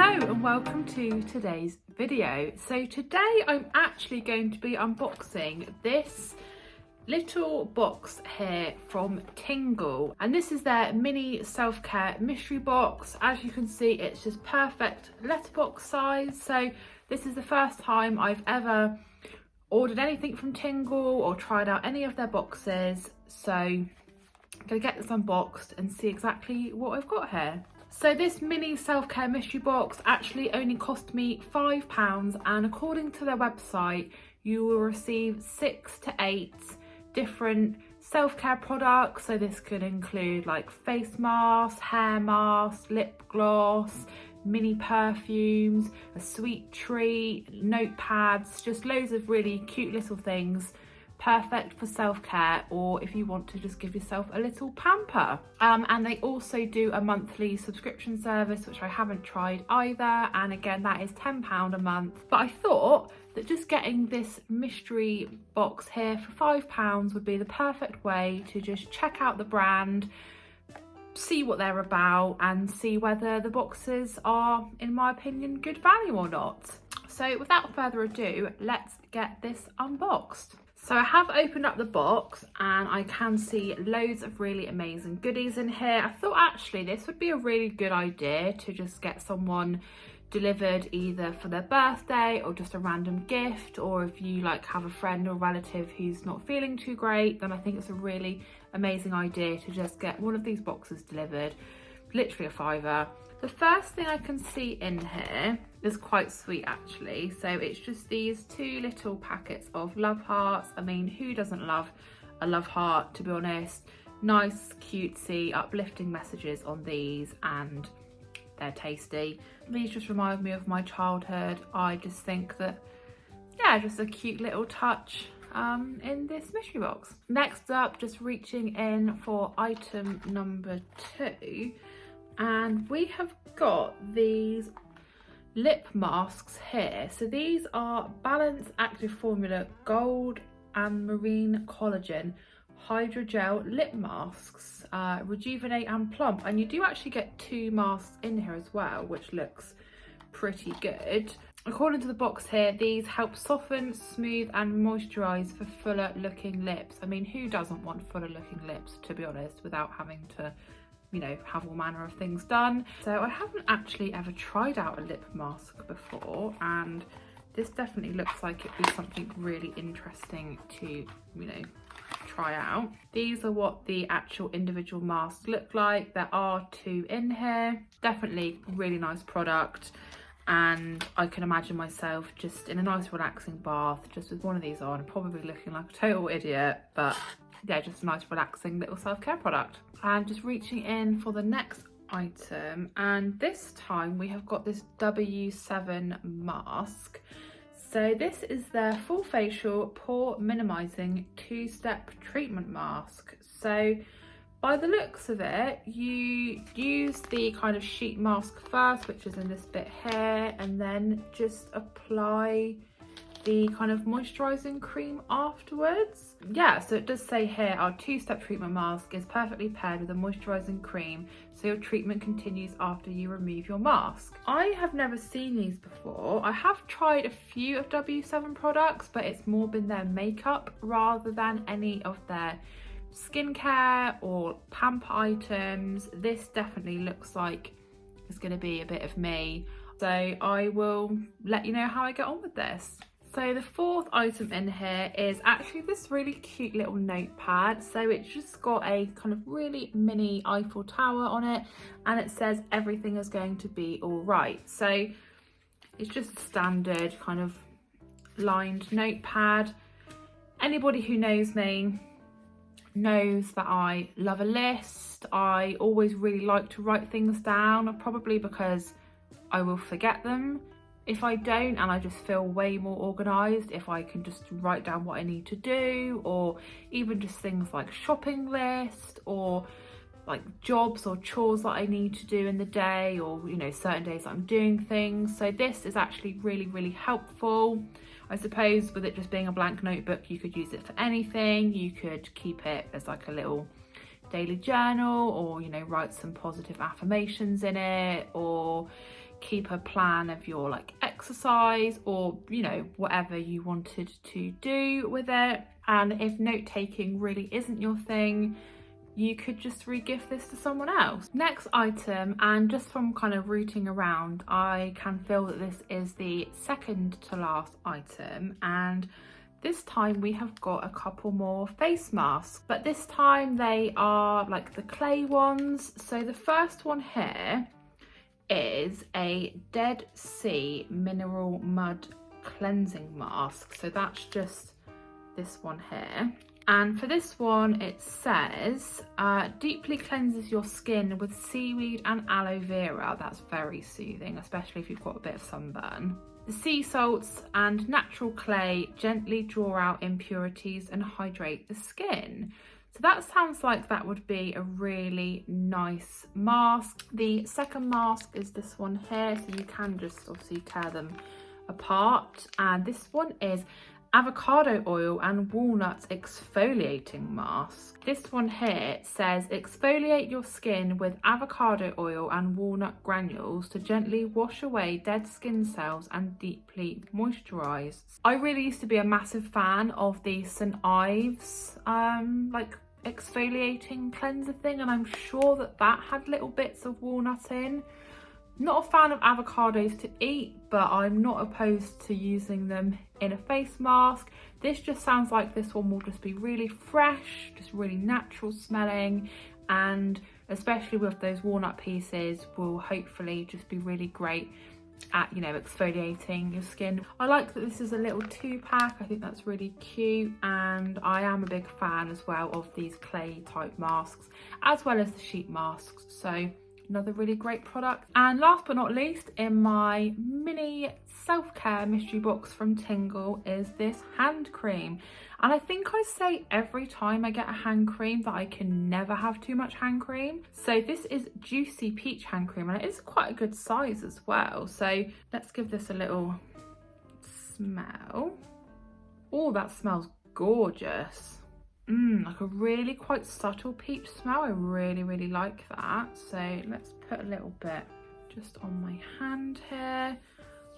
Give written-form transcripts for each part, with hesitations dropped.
Hello and welcome to today's video. So today I'm actually going to be unboxing this little box here from Tingle, and this is their mini self-care mystery box. As you can see, it's just perfect letterbox size. So this is the first time I've ever ordered anything from Tingle or tried out any of their boxes, so I'm gonna get this unboxed and see exactly what I've got here. So this mini self-care mystery box actually only cost me £5, and according to their website you will receive 6 to 8 different self-care products. So this could include like face masks, hair masks, lip gloss, mini perfumes, a sweet treat, notepads, just loads of really cute little things, perfect for self-care or if you want to just give yourself a little pamper. And they also do a monthly subscription service, which I haven't tried either, and again that is £10 a month. But I thought that just getting this mystery box here for £5 would be the perfect way to just check out the brand, see what they're about, and see whether the boxes are, in my opinion, good value or not. So without further ado, let's get this unboxed. So I have opened up the box and I can see loads of really amazing goodies in here. I thought actually this would be a really good idea to just get someone delivered either for their birthday or just a random gift, or if you like have a friend or relative who's not feeling too great, then I think it's a really amazing idea to just get one of these boxes delivered, literally a £5. The first thing I can see in here is quite sweet actually. So it's just these 2 little packets of love hearts. I mean, who doesn't love a love heart, to be honest? Nice, cutesy, uplifting messages on these, and they're tasty. These just remind me of my childhood. I just think that, yeah, just a cute little touch in this mystery box. Next up, just reaching in for item number 2. And we have got these lip masks here. So these are Balance Active Formula Gold and Marine Collagen Hydrogel lip masks, rejuvenate and plump. And you do actually get 2 masks in here as well, which looks pretty good. According to the box here, these help soften, smooth and moisturize for fuller looking lips. I mean, who doesn't want fuller looking lips, to be honest, without having to, you know, have all manner of things done. So I haven't actually ever tried out a lip mask before, and this definitely looks like it'd be something really interesting to, you know, try out. These are what the actual individual masks look like. There are 2 in here. Definitely really nice product, and I can imagine myself just in a nice relaxing bath just with one of these on, probably looking like a total idiot, but yeah, just a nice relaxing little self-care product. And just reaching in for the next item, and this time we have got this W7 mask. So this is their full facial pore minimizing 2-step treatment mask. So by the looks of it, you use the kind of sheet mask first, which is in this bit here, and then just apply the kind of moisturizing cream afterwards. Yeah, so it does say here our 2-step treatment mask is perfectly paired with a moisturizing cream, so your treatment continues after you remove your mask. I have never seen these before. I have tried a few of W7 products, but it's more been their makeup rather than any of their skincare or pamper items. This definitely looks like it's going to be a bit of me, so I will let you know how I get on with this. So the 4th item in here is actually this really cute little notepad. So it's just got a kind of really mini Eiffel Tower on it, and it says everything is going to be all right. So it's just a standard kind of lined notepad. Anybody who knows me knows that I love a list. I always really like to write things down, probably because I will forget them if I don't, and I just feel way more organised if I can just write down what I need to do, or even just things like shopping list, or like jobs or chores that I need to do in the day, or, you know, certain days that I'm doing things. So this is actually really, really helpful. I suppose with it just being a blank notebook, you could use it for anything. You could keep it as like a little daily journal, or, you know, write some positive affirmations in it, or keep a plan of your like exercise or, you know, whatever you wanted to do with it. And if note taking really isn't your thing, you could just re-gift this to someone else. Next item, and just from kind of rooting around, I can feel that this is the second to last item, and this time we have got a couple more face masks, but this time they are like the clay ones. So the first one here is a Dead Sea Mineral Mud Cleansing Mask. So that's just this one here. And for this one, it says, deeply cleanses your skin with seaweed and aloe vera. That's very soothing, especially if you've got a bit of sunburn. The sea salts and natural clay gently draw out impurities and hydrate the skin. So that sounds like that would be a really nice mask. The second mask is this one here, so you can just obviously tear them apart. And this one is Avocado oil and walnuts exfoliating mask. This one here says exfoliate your skin with avocado oil and walnut granules to gently wash away dead skin cells and deeply moisturize. I really used to be a massive fan of the St. Ives like exfoliating cleanser thing, and I'm sure that that had little bits of walnut in. Not a fan of avocados to eat, but I'm not opposed to using them in a face mask. This just sounds like this one will just be really fresh, just really natural smelling, and especially with those walnut pieces will hopefully just be really great at, you know, exfoliating your skin. I like that this is a little 2-pack. I think that's really cute, and I am a big fan as well of these clay type masks as well as the sheet masks. So another really great product. And last but not least, in my mini self-care mystery box from Tingle is this hand cream. And I think I say every time I get a hand cream that I can never have too much hand cream. So this is Juicy Peach hand cream, and it is quite a good size as well. So let's give this a little smell. Oh, that smells gorgeous. Like a really quite subtle peach smell. I really like that. So let's put a little bit just on my hand here.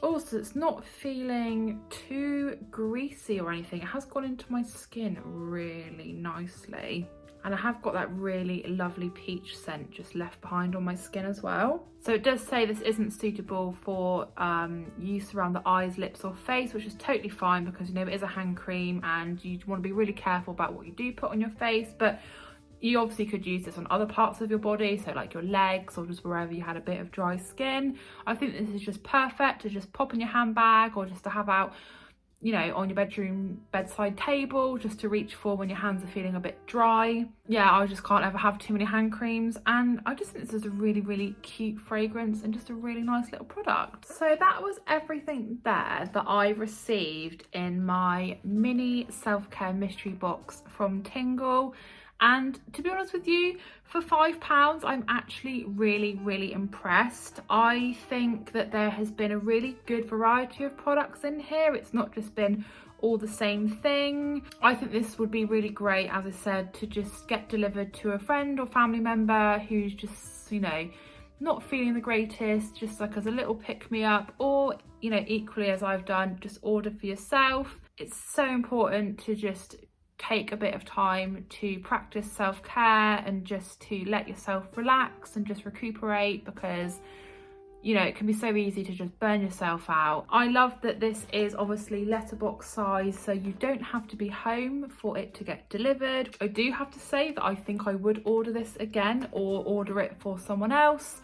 Also, it's not feeling too greasy or anything. It has gone into my skin really nicely. And I have got that really lovely peach scent just left behind on my skin as well. So it does say this isn't suitable for use around the eyes, lips or face, which is totally fine because, you know, it is a hand cream and you want to be really careful about what you do put on your face. But you obviously could use this on other parts of your body, so like your legs or just wherever you had a bit of dry skin. I think this is just perfect to just pop in your handbag or just to have out, you know, on your bedside table, just to reach for when your hands are feeling a bit dry. Yeah, I just can't ever have too many hand creams, and I just think this is a really cute fragrance and just a really nice little product. So that was everything there that I received in my mini self-care mystery box from Tingle. And to be honest with you, for £5, I'm actually really impressed. I think that there has been a really good variety of products in here. It's not just been all the same thing. I think this would be really great, as I said, to just get delivered to a friend or family member who's just, you know, not feeling the greatest, just like as a little pick-me-up, or, you know, equally as I've done, just order for yourself. It's so important to just take a bit of time to practice self-care and just to let yourself relax and just recuperate, because, you know, it can be so easy to just burn yourself out. I love that this is obviously letterbox size, so you don't have to be home for it to get delivered. I do have to say that I think I would order this again or order it for someone else.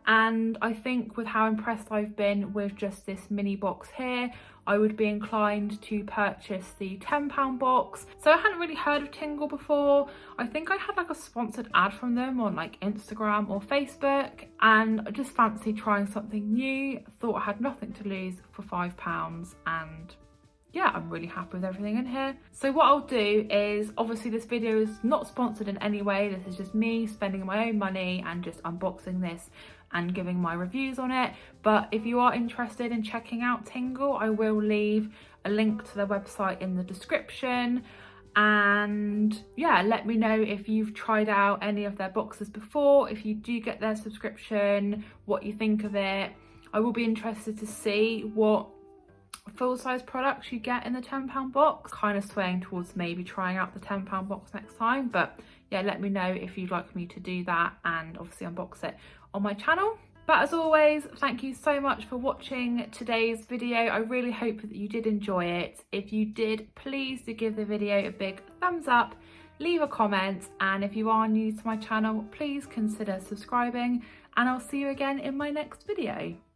And I think with how impressed I've been with just this mini box here, I would be inclined to purchase the £10 box. So I hadn't really heard of Tingle before. I think I had like a sponsored ad from them on like Instagram or Facebook, and I just fancied trying something new. Thought I had nothing to lose for £5, and yeah, I'm really happy with everything in here. So what I'll do is, obviously this video is not sponsored in any way. This is just me spending my own money and just unboxing this and giving my reviews on it. But if you are interested in checking out Tingle, I will leave a link to their website in the description. And yeah, let me know if you've tried out any of their boxes before, if you do get their subscription, what you think of it. I will be interested to see what full-size products you get in the £10 box. Kind of swaying towards maybe trying out the £10 box next time, but yeah, let me know if you'd like me to do that and obviously unbox it on my channel. But as always, thank you so much for watching today's video. I really hope that you did enjoy it. If you did, please do give the video a big thumbs up, leave a comment, and if you are new to my channel, please consider subscribing, and I'll see you again in my next video.